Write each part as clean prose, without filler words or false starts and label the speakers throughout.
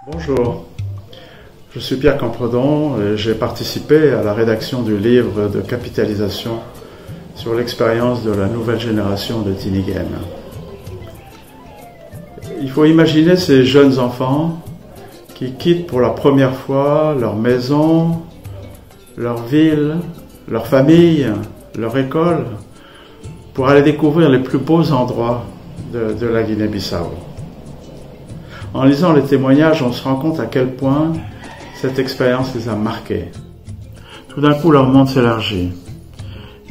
Speaker 1: Bonjour, je suis Pierre Campredon et j'ai participé à la rédaction du livre de capitalisation sur l'expérience de la nouvelle génération de Tinighen. Il faut imaginer ces jeunes enfants qui quittent pour la première fois leur maison, leur ville, leur famille, leur école, pour aller découvrir les plus beaux endroits de la Guinée-Bissau. En lisant les témoignages, on se rend compte à quel point cette expérience les a marqués. Tout d'un coup, leur monde s'élargit.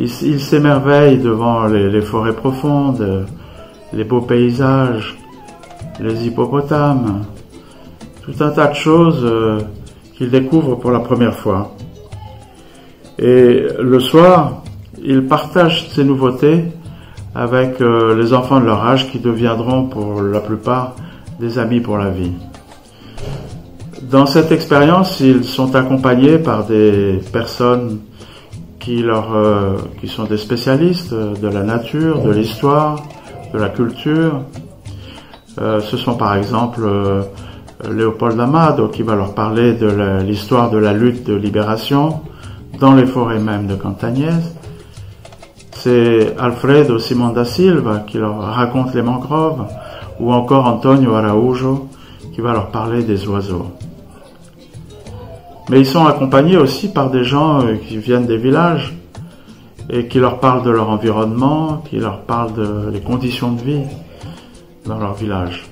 Speaker 1: Ils s'émerveillent devant les forêts profondes, les beaux paysages, les hippopotames, tout un tas de choses qu'ils découvrent pour la première fois. Et le soir, ils partagent ces nouveautés avec les enfants de leur âge qui deviendront pour la plupart des amis pour la vie. Dans cette expérience, ils sont accompagnés par des personnes qui sont des spécialistes de la nature, de l'histoire, de la culture. Ce sont par exemple Léopold Amado qui va leur parler de l'histoire de la lutte de libération dans les forêts même de Cantagnès. C'est Alfredo Simon da Silva qui leur raconte les mangroves, ou encore Antonio Araujo qui va leur parler des oiseaux. Mais ils sont accompagnés aussi par des gens qui viennent des villages et qui leur parlent de leur environnement, qui leur parlent des conditions de vie dans leur village.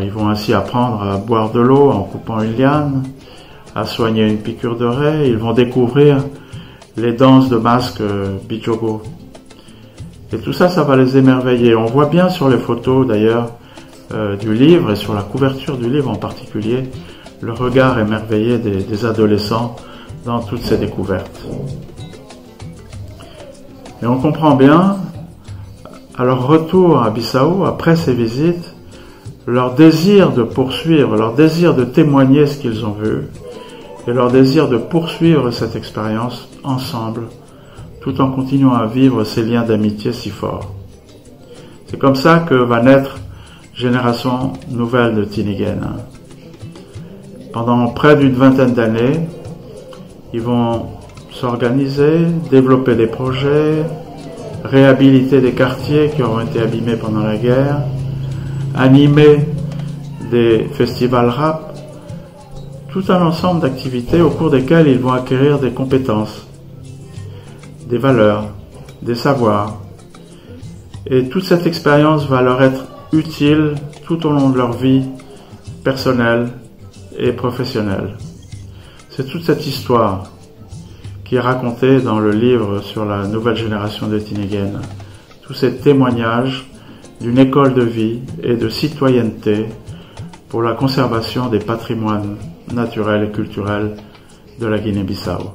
Speaker 1: Ils vont ainsi apprendre à boire de l'eau en coupant une liane, à soigner une piqûre de raie. Ils vont découvrir les danses de masques Bijogo. Et tout ça, ça va les émerveiller. On voit bien sur les photos d'ailleurs du livre et sur la couverture du livre en particulier, le regard émerveillé des adolescents dans toutes ces découvertes. Et on comprend bien, à leur retour à Bissau, après ces visites, leur désir de poursuivre, leur désir de témoigner ce qu'ils ont vu, et leur désir de poursuivre cette expérience ensemble, tout en continuant à vivre ces liens d'amitié si forts. C'est comme ça que va naître Génération Nouvelle de Tinighen. Pendant près d'une vingtaine d'années, ils vont s'organiser, développer des projets, réhabiliter des quartiers qui auront été abîmés pendant la guerre, animer des festivals rap, tout un ensemble d'activités au cours desquelles ils vont acquérir des compétences, des valeurs, des savoirs. Et toute cette expérience va leur être utile tout au long de leur vie personnelle et professionnelle. C'est toute cette histoire qui est racontée dans le livre sur la nouvelle génération de Tinighen. Tous ces témoignages d'une école de vie et de citoyenneté pour la conservation des patrimoines naturels et culturels de la Guinée-Bissau.